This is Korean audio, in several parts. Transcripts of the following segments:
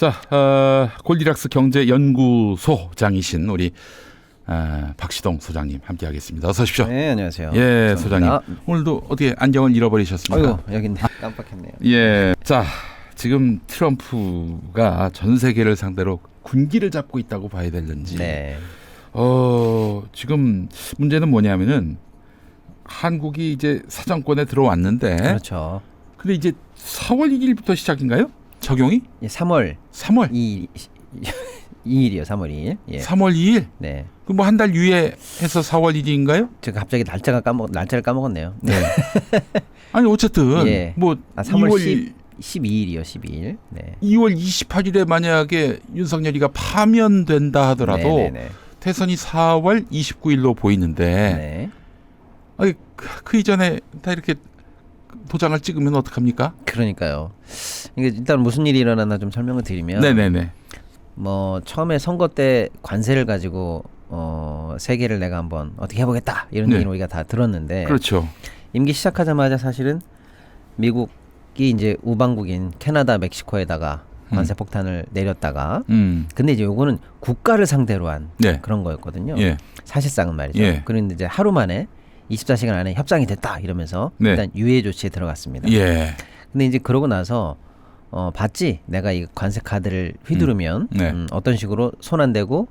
자, 골디락스 경제연구소장이신 우리 박시동 소장님 함께하겠습니다. 어서 오십시오. 네, 안녕하세요. 예, 소장님. 오늘도 어떻게 안경을 잃어버리셨습니까? 아이고, 여기 있네. 깜빡했네요. 예, 자, 지금 트럼프가 전 세계를 상대로 군기를 잡고 있다고 봐야 되는지. 네. 지금 문제는 뭐냐면은 한국이 이제 사정권에 들어왔는데. 그렇죠. 근데 이제 4월 1일부터 시작인가요? 적용이? 예, 3월 2일이요. 3월 2일. 예. 3월 2일? 네. 그 뭐 한 달 유예해서 4월 1일인가요? 제가 갑자기 날짜를 까먹었네요. 네. 아니 어쨌든 예. 뭐 3월 12일이요. 12일. 네. 2월 28일에 만약에 윤석열이가 파면된다 하더라도 네네네. 대선이 4월 29일로 보이는데 네. 아니, 그 이전에 다 이렇게 도장을 찍으면 어떡합니까? 그러니까요. 이게 일단 무슨 일이 일어났나 좀 설명을 드리면 네네네. 뭐 처음에 선거 때 관세를 가지고 세계를 내가 한번 어떻게 해보겠다 이런 네. 얘기를 우리가 다 들었는데 그렇죠. 임기 시작하자마자 사실은 미국이 이제 우방국인 캐나다, 멕시코에다가 관세 폭탄을 내렸다가 근데 이제 요거는 국가를 상대로 한 네. 그런 거였거든요. 예. 사실상은 말이죠. 예. 그런데 이제 하루 만에 24시간 안에 협상이 됐다 이러면서 네. 일단 유예 조치에 들어갔습니다. 예. 근데 이제 그러고 나서 봤지? 내가 이 관세 카드를 휘두르면 네. 어떤 식으로 손 안 대고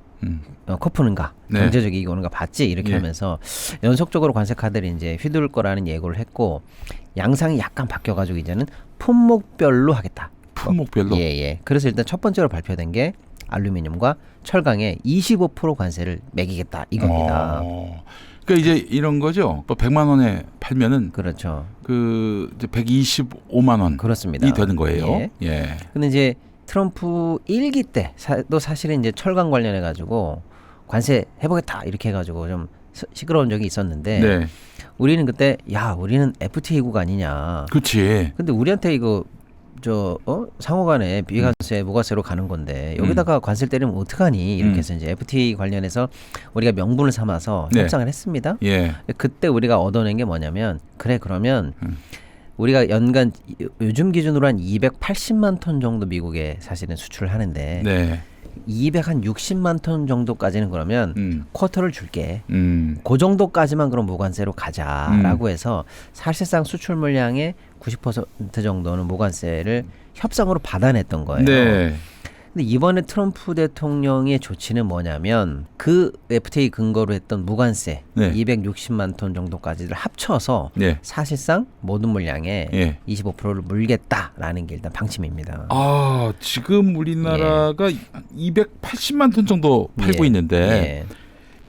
코 푸는가, 네. 경제적 이익이 오는가 봤지? 이렇게 예. 하면서 연속적으로 관세 카드를 이제 휘두를 거라는 예고를 했고 양상이 약간 바뀌어가지고 이제는 품목별로 하겠다. 품목별로. 예. 그래서 일단 첫 번째로 발표된 게 알루미늄과 철강에 25% 관세를 매기겠다 이겁니다. 그러니까 이제 이런 거죠. 또 100만 원에 팔면은 그렇죠. 그 이제 125만 원이 그렇습니다. 되는 거예요. 예. 예. 근데 이제 트럼프 1기 때도 사실은 이제 철강 관련해 가지고 관세 해보겠다 이렇게 해가지고 좀 시끄러운 적이 있었는데 네. 우리는 그때 우리는 FTA국 아니냐. 그렇지. 근데 우리한테 이거 상호간에 비관세, 무관세로 가는 건데 여기다가 관세를 때리면 어떡하니 이렇게 해서 이제 FTA 관련해서 우리가 명분을 삼아서 네. 협상을 했습니다. 예. 그때 우리가 얻어낸 게 뭐냐면 그러면 우리가 연간 요즘 기준으로 한 280만 톤 정도 미국에 사실은 수출을 하는데 네. 260만 ton 정도까지는 그러면 쿼터를 줄게. 그 정도까지만 그럼 무관세로 가자라고 해서 사실상 수출 물량의 90% 정도는 무관세를 협상으로 받아냈던 거예요. 네. 근데 이번에 트럼프 대통령의 조치는 뭐냐면 그 FTA 근거로 했던 무관세 네. 260만 톤 정도까지를 합쳐서 네. 사실상 모든 물량의 예. 25%를 물겠다라는 게 일단 방침입니다. 지금 우리나라가 280만 톤 정도 팔고 있는데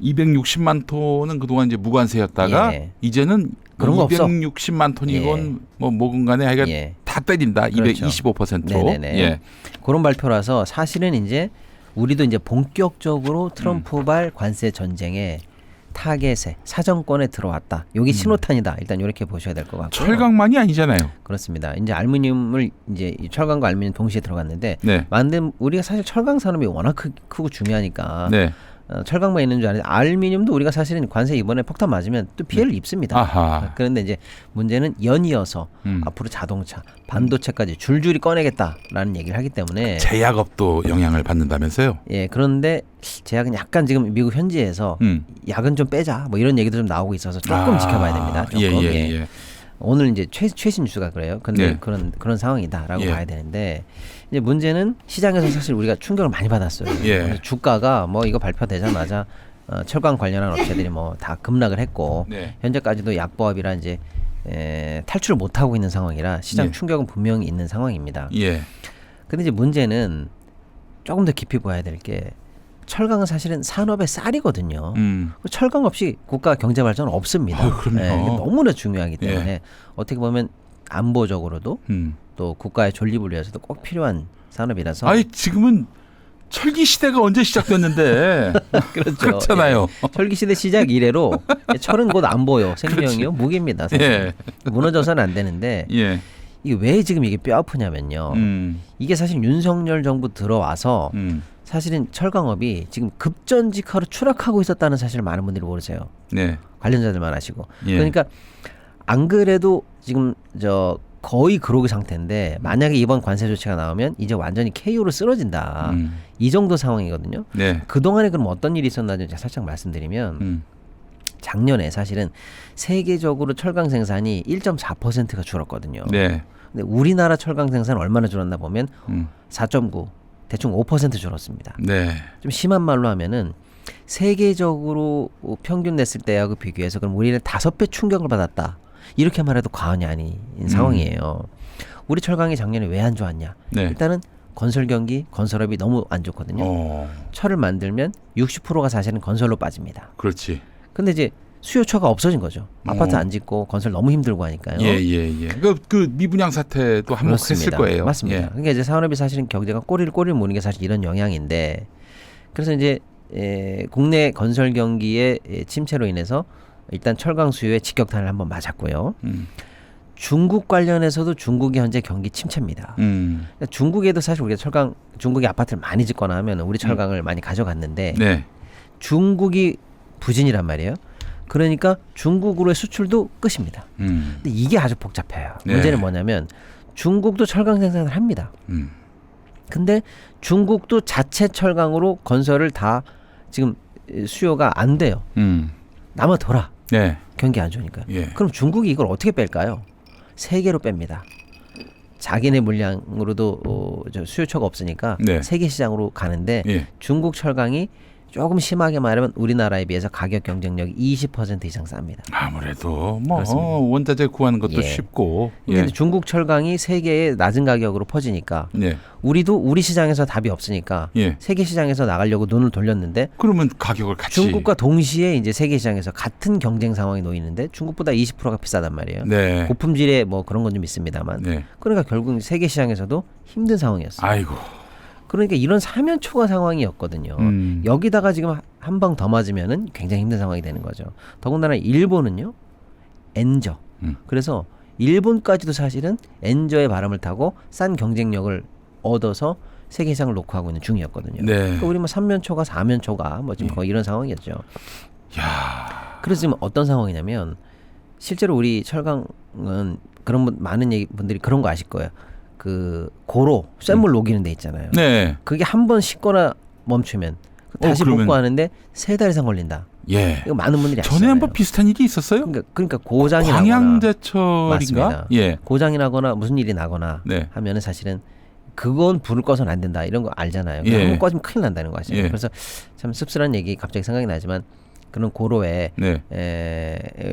260만 톤은 그동안 이제 무관세였다가 이제는 그런 거 없어. 260만 톤이건 뭐건 간에 하여간 다 때린다. 그렇죠. 225%. 네네네. 예. 그런 발표라서 사실은 이제 우리도 이제 본격적으로 트럼프발 관세 전쟁에 타겟에 사정권에 들어왔다. 여기 신호탄이다. 일단 이렇게 보셔야 될 것 같고. 철강만이 아니잖아요. 그렇습니다. 이제 알루미늄을 이제 철강과 알루미늄 동시에 들어갔는데 네. 우리가 사실 철강 산업이 워낙 크고 중요하니까 네. 철강만 있는 줄 아는데 알루미늄도 우리가 사실은 관세 이번에 폭탄 맞으면 또 피해를 입습니다. 아하. 그런데 이제 문제는 연이어서 앞으로 자동차, 반도체까지 줄줄이 꺼내겠다라는 얘기를 하기 때문에 제약업도 영향을 받는다면서요? 예, 그런데 제약은 약간 지금 미국 현지에서 약은 좀 빼자 뭐 이런 얘기도 좀 나오고 있어서 조금 지켜봐야 됩니다. 조금. 예. 오늘 이제 최신 뉴스가 그래요. 근데 네. 그런 상황이다라고 봐야 되는데 이제 문제는 시장에서 사실 우리가 충격을 많이 받았어요. 그래서 주가가 뭐 이거 발표되자마자 철강 관련한 업체들이 뭐 다 급락을 했고 현재까지도 약보합이라 이제 탈출을 못 하고 있는 상황이라 시장 충격은 분명히 있는 상황입니다. 근데 이제 문제는 조금 더 깊이 봐야 될 게 철강은 사실은 산업의 쌀이거든요. 철강 없이 국가 경제 발전은 없습니다. 그럼요. 이게 너무나 중요하기 때문에 어떻게 보면 안보적으로도 또 국가의 존립을 위해서도 꼭 필요한 산업이라서. 지금은 철기 시대가 언제 시작됐는데 그렇죠. 그렇잖아요. 철기 시대 시작 이래로 철은 곧 안보요, 생명이요, 무기입니다. 사실. 무너져서는 안 되는데 이게 왜 지금 이게 뼈 아프냐면요. 이게 사실 윤석열 정부 들어와서 사실은 철강업이 지금 급전직하로 추락하고 있었다는 사실을 많은 분들이 모르세요. 관련자들만 아시고. 그러니까 안 그래도 지금 거의 그러기 상태인데 만약에 이번 관세 조치가 나오면 이제 완전히 KO로 쓰러진다. 이 정도 상황이거든요. 네. 그동안에 그럼 어떤 일이 있었나 제가 살짝 말씀드리면 작년에 사실은 세계적으로 철강 생산이 1.4%가 줄었거든요. 네. 근데 우리나라 철강 생산 얼마나 줄었나 보면 4.9 대충 5% 줄었습니다. 네. 좀 심한 말로 하면은 세계적으로 평균 냈을 때하고 비교해서 그럼 우리는 5배 충격을 받았다. 이렇게 말해도 과언이 아닌 상황이에요. 우리 철강이 작년에 왜 안 좋았냐? 네. 일단은 건설 경기, 건설업이 너무 안 좋거든요. 철을 만들면 60%가 사실은 건설로 빠집니다. 그렇지. 근데 이제 수요처가 없어진 거죠. 아파트 안 짓고 건설 너무 힘들고 하니까요. 예. 그 미분양 사태도 한번 했을 거예요. 맞습니다. 예. 그러니까 이제 산업이 사실은 경제가 꼬리를 무는 게 사실 이런 영향인데, 그래서 이제 국내 건설 경기의 침체로 인해서 일단 철강 수요에 직격탄을 한번 맞았고요. 중국 관련해서도 중국이 현재 경기 침체입니다. 그러니까 중국에도 사실 우리가 중국이 아파트를 많이 짓거나 하면 우리 철강을 많이 가져갔는데 네. 중국이 부진이란 말이에요. 그러니까 중국으로의 수출도 끝입니다. 근데 이게 아주 복잡해요. 네. 문제는 뭐냐면 중국도 철강 생산을 합니다. 근데 중국도 자체 철강으로 건설을 다 지금 수요가 안 돼요. 남아 돌아. 네. 경기 안 좋으니까. 예. 그럼 중국이 이걸 어떻게 뺄까요? 세계로 뺍니다. 자기네 물량으로도 수요처가 없으니까 네. 세계 시장으로 가는데 예. 중국 철강이 조금 심하게 말하면 우리나라에 비해서 가격 경쟁력이 20% 이상 쌉니다. 아무래도 뭐 그렇습니다. 원자재 구하는 것도 예. 쉽고. 근데 중국 철강이 세계에 낮은 가격으로 퍼지니까 네. 우리도 우리 시장에서 답이 없으니까 예. 세계 시장에서 나가려고 눈을 돌렸는데 그러면 가격을 같이. 중국과 동시에 이제 세계 시장에서 같은 경쟁 상황이 놓이는데 중국보다 20%가 비싸단 말이에요. 네. 고품질의 뭐 그런 건 좀 있습니다만. 네. 그러니까 결국 세계 시장에서도 힘든 상황이었어요. 아이고. 그러니까 이런 사면초가 상황이었거든요. 여기다가 지금 한 방 더 맞으면은 굉장히 힘든 상황이 되는 거죠. 더군다나 일본은요, 엔저. 그래서 일본까지도 사실은 엔저의 바람을 타고 싼 경쟁력을 얻어서 세계 시장을 녹화하고 있는 중이었거든요. 네. 그러니까 우리 뭐 3면초가 4면초가 뭐 지금 거의 이런 상황이었죠. 야. 그래서 지금 어떤 상황이냐면 실제로 우리 철강은 그런 많은 분들이 그런 거 아실 거예요. 그 고로 쇳물 녹이는 데 있잖아요. 네. 그게 한 번 씻거나 멈추면 다시 그러면- 복구하는데 3달 이상 걸린다. 예. 이거 많은 분들이 아시잖아요. 전에 한번 비슷한 일이 있었어요? 그러니까 고장이 나거나 광양제철인가? 맞습니다. 예. 고장이 나거나 무슨 일이 나거나 네. 하면은 사실은 그건 불을 꺼서는 안 된다 이런 거 알잖아요. 예. 한번 꺼지면 큰일 난다는 거 아시죠? 예. 그래서 참 씁쓸한 얘기 갑자기 생각이 나지만 그런 고로에 네.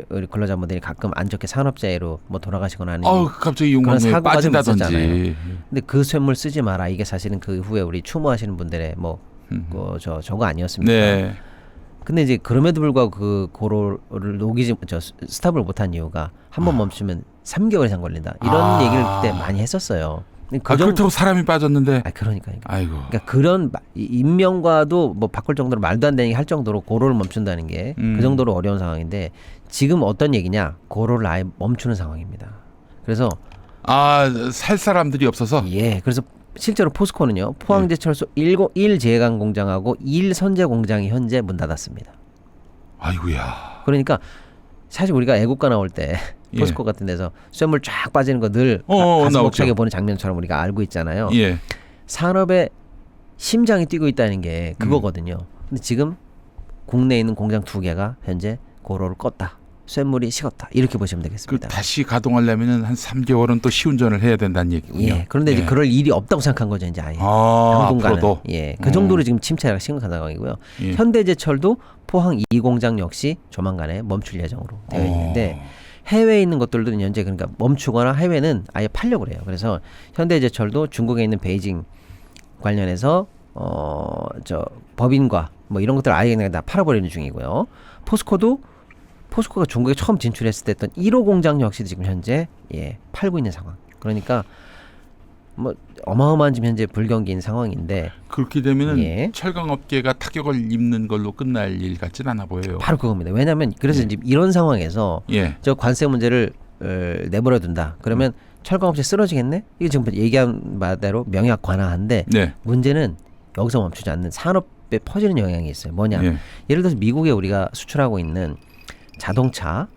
우리 근로자분들이 가끔 안 좋게 산업재해로 뭐 돌아가시거나 하는 갑자기 그런 용광로에 사고가 좀 빠진다든지. 있었잖아요. 근데 그 쇳물 쓰지 마라. 이게 사실은 그 후에 우리 추모하시는 분들의 저거 아니었습니까? 네. 근데 이제 그럼에도 불구하고 그 고로를 녹이지 스탑을 못한 이유가 한 번 멈추면 3개월 이상 걸린다. 이런 얘기를 그때 많이 했었어요. 근데 그렇다고 사람이 빠졌는데. 그러니까. 아이고. 그러니까 그런 인명과도 뭐 바꿀 정도로 말도 안 되는 얘기 할 정도로 고로를 멈춘다는 게 그 정도로 어려운 상황인데 지금 어떤 얘기냐? 고로를 아예 멈추는 상황입니다. 그래서 살 사람들이 없어서. 예, 그래서 실제로 포스코는요 포항제철소 1제강 공장하고 1선제 공장이 현재 문 닫았습니다. 아이고야. 그러니까 사실 우리가 애국가 나올 때 예. 포스코 같은 데서 쇳물 쫙 빠지는 거 늘 가슴 나오죠. 벅차게 보는 장면처럼 우리가 알고 있잖아요. 예. 산업의 심장이 뛰고 있다는 게 그거거든요. 근데 지금 국내에 있는 공장 2개가 현재 고로를 껐다. 쇳물이 식었다. 이렇게 보시면 되겠습니다. 다시 가동하려면은 한 3개월은 또 시운전을 해야 된다는 얘기군요. 예. 그런데 이제 그럴 일이 없다고 생각한 거죠, 이제 아예. 당분간은. 앞으로도. 예. 그 정도로 지금 침체가 심각한 상황이고요. 예. 현대제철도 포항 2공장 역시 조만간에 멈출 예정으로 되어 있는데 해외에 있는 것들도 현재 그러니까 멈추거나 해외는 아예 팔려고 그래요. 그래서 현대제철도 중국에 있는 베이징 관련해서 법인과 뭐 이런 것들 아예 그냥 다 팔아버리는 중이고요. 포스코가 중국에 처음 진출했을 때 했던 1호 공장 역시 지금 현재 팔고 있는 상황. 그러니까 뭐 어마어마한 지금 현재 불경기인 상황인데 그렇게 되면은 예. 철강업계가 타격을 입는 걸로 끝날 일 같진 않아 보여요. 바로 그겁니다. 왜냐하면 그래서 이제 이런 상황에서 저 관세 문제를 내버려둔다. 그러면 철강업체 쓰러지겠네? 이게 지금 얘기한 바대로 명약 관화한데 문제는 여기서 멈추지 않는 산업에 퍼지는 영향이 있어요. 뭐냐? 예를 들어서 미국에 우리가 수출하고 있는 자동차가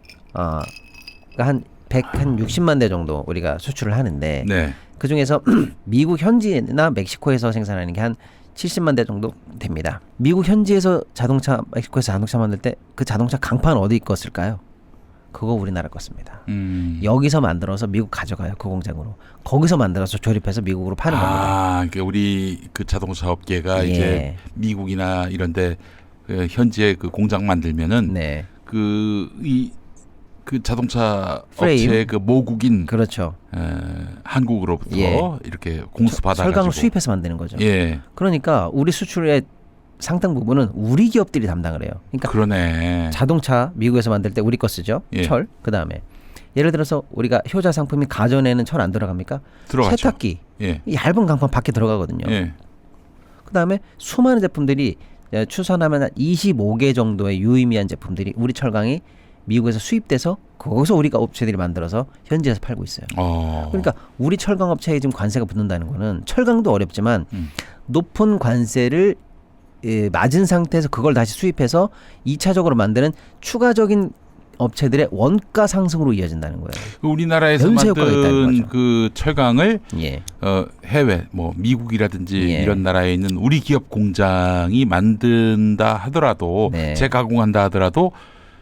한 160만 대 정도 우리가 수출을 하는데 네. 그 중에서 미국 현지나 멕시코에서 생산하는 게 한 70만 대 정도 됩니다. 미국 현지에서 자동차, 멕시코에서 자동차 만들 때 그 자동차 강판 어디 있었을까요? 그거 우리나라 거습니다. 여기서 만들어서 미국 가져가요. 그 공장으로. 거기서 만들어서 조립해서 미국으로 파는 겁니다. 그러니까 우리 그 자동차 업계가 예. 이제 미국이나 이런데 그 현지에 그 공장 만들면은 네. 그 자동차 프레임. 업체의 그 모국인 그렇죠. 한국으로부터 예. 이렇게 공수 받아가지고 철강을 수입해서 만드는 거죠. 예. 그러니까 우리 수출의 상당 부분은 우리 기업들이 담당을 해요. 그러니까 그러네. 자동차 미국에서 만들 때 우리 거 쓰죠. 예. 철. 그다음에 예를 들어서 우리가 효자 상품이 가전에는 철 안 들어갑니까? 들어가죠. 세탁기. 예. 이 얇은 강판 밖에 들어가거든요. 예. 그다음에 수많은 제품들이 추산하면 한 25개 정도의 유의미한 제품들이 우리 철강이 미국에서 수입돼서 거기서 우리가 업체들이 만들어서 현지에서 팔고 있어요. 그러니까 우리 철강 업체에 지금 관세가 붙는다는 거는 철강도 어렵지만 높은 관세를 맞은 상태에서 그걸 다시 수입해서 2차적으로 만드는 추가적인 업체들의 원가 상승으로 이어진다는 거예요. 우리나라에서 연쇄 효과가 있다는 만든 거죠. 그 철강을 예. 해외 뭐 미국이라든지 예. 이런 나라에 있는 우리 기업 공장이 만든다 하더라도 네. 재가공한다 하더라도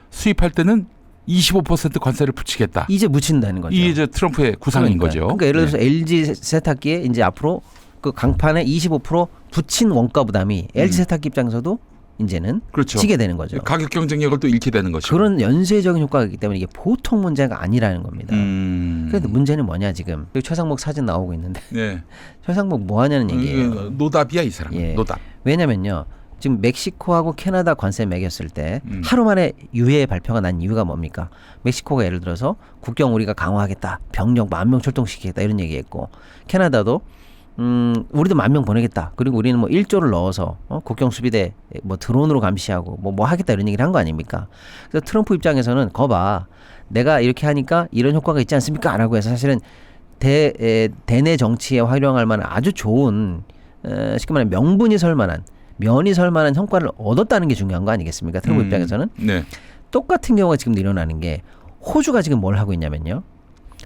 수입할 때는 25% 관세를 붙이겠다. 이제 묻힌다는 거죠. 이게 이제 트럼프의 구상인 그러니까요. 거죠. 그러니까 예를 들어서 네. LG 세탁기에 이제 앞으로 그 강판에 25% 붙인 원가 부담이 LG 세탁기 입장에서도 이제는 그렇죠. 지게 되는 거죠. 가격 경쟁력을 또 잃게 되는 것이고. 그런 연쇄적인 효과가 있기 때문에 이게 보통 문제가 아니라는 겁니다. 그런데 문제는 뭐냐 지금. 여기 최상목 사진 나오고 있는데 네. 최상목 뭐 하냐는 얘기예요. 노답이야 이 사람. 예. 노답. 왜냐면요. 지금 멕시코하고 캐나다 관세 매겼을 때 하루 만에 유해 발표가 난 이유가 뭡니까? 멕시코가 예를 들어서 국경 우리가 강화하겠다. 병력 10,000명 출동시키겠다. 이런 얘기했고 캐나다도 우리도 10,000명 보내겠다. 그리고 우리는 뭐 1조를 넣어서 국경 수비대 뭐 드론으로 감시하고 뭐 하겠다 이런 얘기를 한 거 아닙니까? 그래서 트럼프 입장에서는 거봐. 내가 이렇게 하니까 이런 효과가 있지 않습니까? 라고 해서 사실은 대내 정치에 활용할 만한 아주 좋은 쉽게 말하면 명분이 설 만한 면이 설 만한 성과를 얻었다는 게 중요한 거 아니겠습니까? 트럼프 입장에서는. 네. 똑같은 경우가 지금 일어나는 게 호주가 지금 뭘 하고 있냐면요.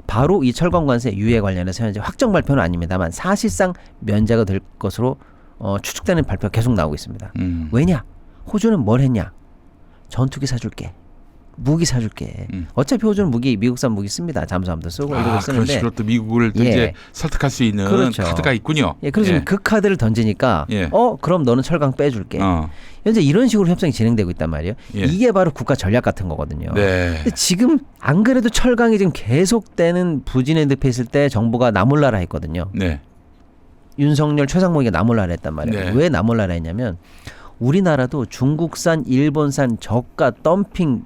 바로 이 철강 관세 유예 관련해서 현재 확정 발표는 아닙니다만 사실상 면제가 될 것으로 추측되는 발표가 계속 나오고 있습니다. 왜냐? 호주는 뭘 했냐? 전투기 사줄게. 무기 사줄게. 어차피 호주는 미국산 무기 씁니다. 잠수함도 쓰고 이러고 쓰는데. 그런 식으로 또 미국을 또 예. 이제 설득할 수 있는 그렇죠. 카드가 있군요. 예, 그래서 예. 그 카드를 던지니까 예. 그럼 너는 철강 빼줄게. 현재 이런 식으로 협상이 진행되고 있단 말이에요. 예. 이게 바로 국가 전략 같은 거거든요. 네. 근데 지금 안 그래도 철강이 지금 계속되는 부진에 늪에 있을 때 정부가 나몰라라 했거든요. 네. 윤석열 최상목이가 나몰라라 했단 말이에요. 네. 왜 나몰라라 했냐면 우리나라도 중국산, 일본산 저가 덤핑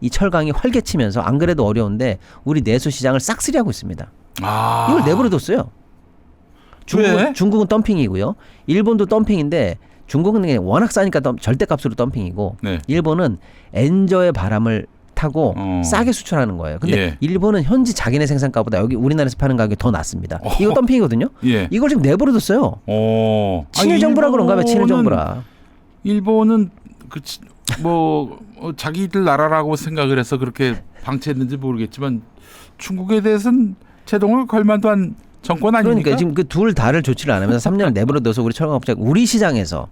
이 철강이 활개치면서 안 그래도 어려운데 우리 내수 시장을 싹쓸이하고 있습니다. 이걸 내버려뒀어요. 왜? 중국은 덤핑이고요. 일본도 덤핑인데 중국은 그냥 워낙 싸니까 절대값으로 덤핑이고 네. 일본은 엔저의 바람을 타고 싸게 수출하는 거예요. 근데 예. 일본은 현지 자기네 생산가보다 여기 우리나라에서 파는 가격이 더 낮습니다. 이거 덤핑이거든요. 예. 이걸 지금 내버려뒀어요. 친일 정부라 그런가 봐요. 친일 정부라. 일본은 자기들 나라라고 생각을 해서 그렇게 방치했는지 모르겠지만 중국에 대해서는 제동을 걸 만도 한 정권 아닙니까? 그러니까 지금 그 둘 다를 조치를 안 하면서 3년을 내버려둬서 우리 철강업체가 우리 시장에서도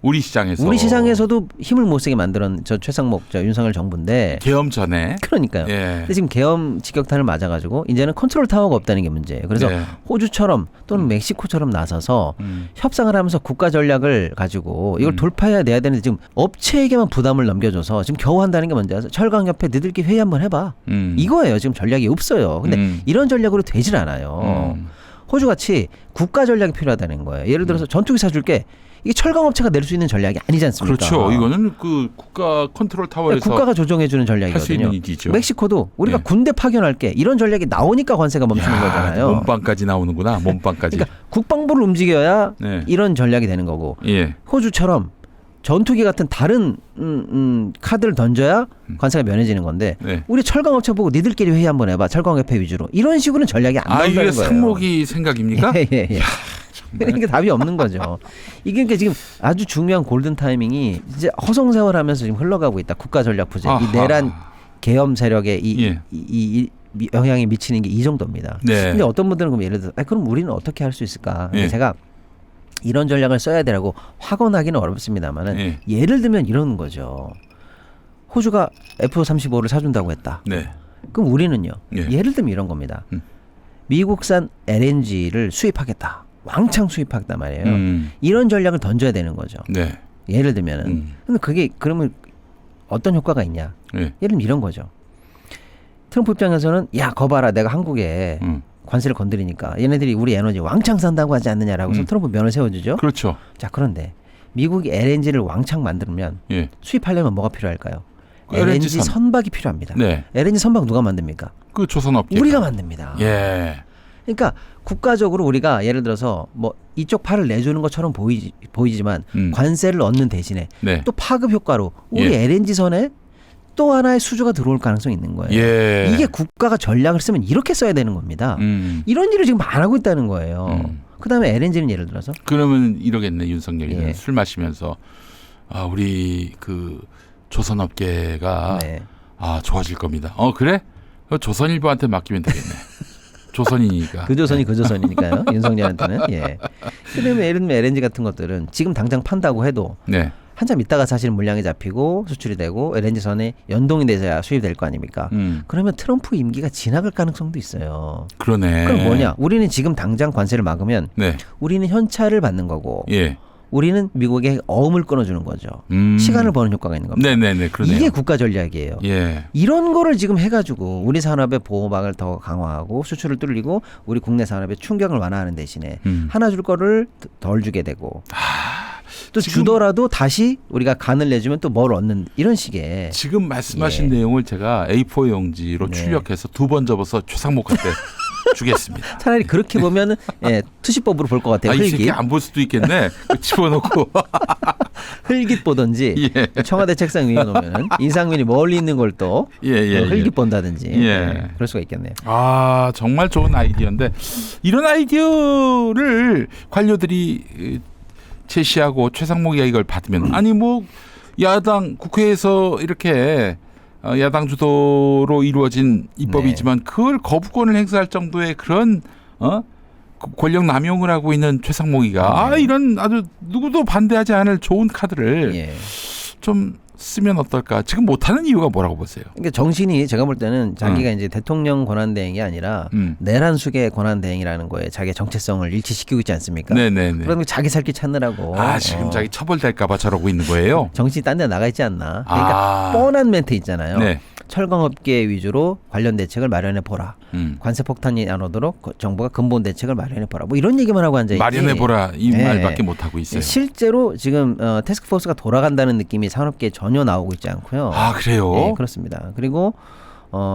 힘을 못 쓰게 만드는 저 최상목 윤석열 정부인데 계엄 전에 그러니까요. 예. 근데 지금 계엄 직격탄을 맞아가지고 이제는 컨트롤 타워가 없다는 게 문제예요. 그래서 네. 호주처럼 또는 멕시코처럼 나서서 협상을 하면서 국가 전략을 가지고 이걸 돌파해야 내야 되는데 지금 업체에게만 부담을 넘겨줘서 지금 겨우 한다는 게 뭔지 아세요? 철강협회 니들끼리 회의 한번 해봐. 이거예요. 지금 전략이 없어요. 근데 이런 전략으로 되질 않아요. 호주같이 국가 전략이 필요하다는 거예요. 예를 들어서 전투기 사줄게. 이게 철강업체가 낼 수 있는 전략이 아니지 않습니까? 그렇죠. 이거는 그 국가 컨트롤 타워에서 국가가 조정해주는 할 수 전략이거든요. 있는 일이죠. 멕시코도 우리가 예. 군대 파견할게. 이런 전략이 나오니까 관세가 멈추는 거잖아요. 몸빵까지 나오는구나. 몸빵까지. 그러니까 국방부를 움직여야 네. 이런 전략이 되는 거고 예. 호주처럼 전투기 같은 다른 카드를 던져야 관세가 면해지는 건데 네. 우리 철강업체 보고 니들끼리 회의 한번 해봐. 철강협회 위주로. 이런 식으로는 전략이 안 나온다는 이게 거예요. 상목이 생각입니까? 예. 그러니까 답이 없는 거죠. 이게 그러니까 지금 아주 중요한 골든 타이밍이 이제 허송세월하면서 지금 흘러가고 있다. 국가 전략 부재. 이 내란 계엄 세력의 이 영향이 미치는 게 이 정도입니다. 네. 근데 어떤 분들은 그럼 예를 들어 그럼 우리는 어떻게 할 수 있을까? 근데 예. 제가 이런 전략을 써야 되라고 확언하기는 어렵습니다만은 예. 예를 들면 이런 거죠. 호주가 F-35를 사준다고 했다. 네. 그럼 우리는요. 예. 예를 들면 이런 겁니다. 미국산 LNG를 수입하겠다. 왕창 수입하겠단 말이에요. 이런 전략을 던져야 되는 거죠. 네. 예를 들면은. 근데 그게 그러면 어떤 효과가 있냐? 예. 예를 들면 이런 거죠. 트럼프 입장에서는 야, 거봐라. 내가 한국에 관세를 건드리니까 얘네들이 우리 에너지 왕창 산다고 하지 않느냐라고 해서 트럼프 면을 세워주죠. 그렇죠. 자, 그런데 미국이 LNG를 왕창 만들면 예. 수입하려면 뭐가 필요할까요? 그 LNG 선. 선박이 필요합니다. 네. LNG 선박 누가 만듭니까? 그 조선업계. 우리가 만듭니다. 예. 그러니까 국가적으로 우리가 예를 들어서 뭐 이쪽 팔을 내주는 것처럼 보이지만 관세를 얻는 대신에 네. 또 파급 효과로 우리 예. LNG 선에 또 하나의 수주가 들어올 가능성이 있는 거예요. 예. 이게 국가가 전략을 쓰면 이렇게 써야 되는 겁니다. 이런 일을 지금 안 하고 있다는 거예요. 그다음에 LNG는 예를 들어서 그러면 이러겠네. 윤석열이는 예. 술 마시면서 아, 우리 그 조선업계가 네. 아, 좋아질 겁니다. 그래? 조선일보한테 맡기면 되겠네. 조선이니까. 그 조선이 그 조선이니까요. 윤석열한테는. 예. 그다음에 예를 들면 LNG 같은 것들은 지금 당장 판다고 해도 네. 한참 있다가 사실 물량이 잡히고 수출이 되고 LNG 선에 연동이 돼서야 수입이 될 거 아닙니까? 그러면 트럼프 임기가 지나갈 가능성도 있어요. 그러네. 그럼 뭐냐? 우리는 지금 당장 관세를 막으면 네. 우리는 현찰을 받는 거고 예. 우리는 미국에 어음을 끊어주는 거죠. 시간을 버는 효과가 있는 겁니다. 네네네. 그러네요. 이게 국가 전략이에요. 예. 이런 거를 지금 해가지고 우리 산업의 보호막을 더 강화하고 수출을 뚫리고 우리 국내 산업의 충격을 완화하는 대신에 하나 줄 거를 덜 주게 되고 또 지금 주더라도 다시 우리가 간을 내주면 또 뭘 얻는 이런 식의 지금 말씀하신 예. 내용을 제가 A4 용지로 네. 출력해서 2번 접어서 최상목한테 주겠습니다. 차라리 그렇게 보면은 예, 투시법으로 볼 것 같아요. 이 새끼 흘깃. 안 볼 수도 있겠네. 집어넣고. 흘깃 보든지 예. 청와대 책상 위에 놓으면 이상민이 멀리 있는 걸 또 예. 흘깃 본다든지 예. 예, 그럴 수가 있겠네요. 아, 정말 좋은 아이디어인데 이런 아이디어를 관료들이 제시하고 최상목이가 이걸 받으면 아니 뭐 야당 국회에서 이렇게 야당 주도로 이루어진 입법이지만 그걸 거부권을 행사할 정도의 그런 권력 남용을 하고 있는 최상목이가 이런 아주 누구도 반대하지 않을 좋은 카드를 예. 좀 쓰면 어떨까? 지금 못하는 이유가 뭐라고 보세요? 그러니까 정신이 제가 볼 때는 자기가 이제 대통령 권한 대행이 아니라 내란숙의 권한 대행이라는 거에 자기의 정체성을 일치시키고 있지 않습니까? 네네네. 그러면 자기 살길 찾느라고 지금 자기 처벌될까봐 저러고 있는 거예요? 정신이 딴 데 나가 있지 않나? 그러니까 뻔한 멘트 있잖아요. 네. 철강업계 위주로 관련 대책을 마련해 보라. 관세 폭탄이 안 오도록 정부가 근본 대책을 마련해 보라. 뭐 이런 얘기만 하고 앉아 있지. 마련해 보라 이 네. 말밖에 못 하고 있어요. 실제로 지금 태스크포스가 돌아간다는 느낌이 산업계에 전혀 나오고 있지 않고요. 아, 그래요? 네, 그렇습니다. 그리고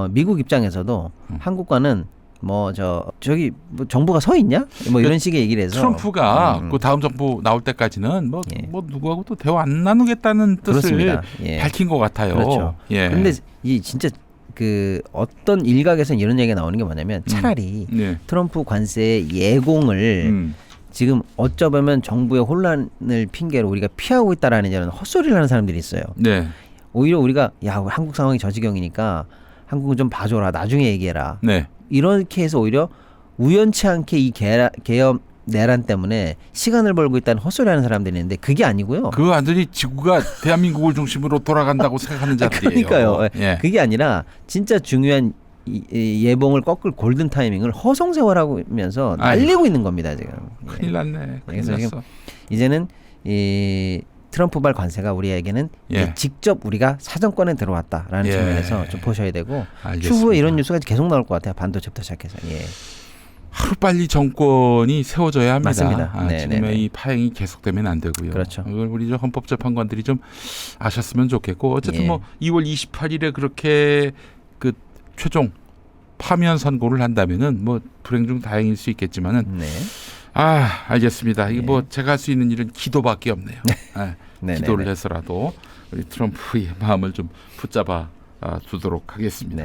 미국 입장에서도 한국과는 뭐 저기 뭐 정부가 서 있냐? 뭐 이런 식의 얘기를 해서 트럼프가 그 다음 정부 나올 때까지는 뭐 누구하고 또 대화 안 나누겠다는 뜻을 밝힌 것 같아요. 그렇죠. 예. 그런데 이 진짜 그 어떤 일각에서는 이런 얘기가 나오는 게 뭐냐면 차라리 트럼프 관세의 예공을 지금 어쩌면 정부의 혼란을 핑계로 우리가 피하고 있다라는 이런 헛소리를 하는 사람들이 있어요. 네. 오히려 우리가 야 한국 상황이 저 지경이니까 한국은 좀 봐줘라. 나중에 얘기해라. 네. 이렇게 해서 오히려 우연치 않게 이 계엄 내란 때문에 시간을 벌고 있다는 헛소리하는 사람들이 있는데 그게 아니고요. 그 완전히 지구가 대한민국을 중심으로 돌아간다고 생각하는 자들이에요. 그러니까요. 예. 그게 아니라 진짜 중요한 이 예봉을 꺾을 골든 타이밍을 허송세월하면서 날리고 있는 겁니다 지금. 큰일 났네. 큰일 그래서 났어. 지금 이제는 이 트럼프발 관세가 우리에게는 직접 우리가 사정권에 들어왔다라는 측면에서 좀 보셔야 되고 알겠습니다. 추후에 이런 뉴스가 계속 나올 것 같아요. 반도체부터 시작해서. 하루빨리 정권이 세워져야 합니다. 맞습니다. 지금의 이 파행이 계속되면 안 되고요. 그렇죠. 이걸 우리 헌법재판관들이 좀 아셨으면 좋겠고 어쨌든 뭐 2월 28일에 그렇게 그 최종 파면 선고를 한다면은 뭐 불행 중 다행일 수 있겠지만은 알겠습니다. 이게 뭐 제가 할 수 있는 일은 기도밖에 없네요. 기도를 해서라도 우리 트럼프의 마음을 좀 붙잡아 두도록 하겠습니다.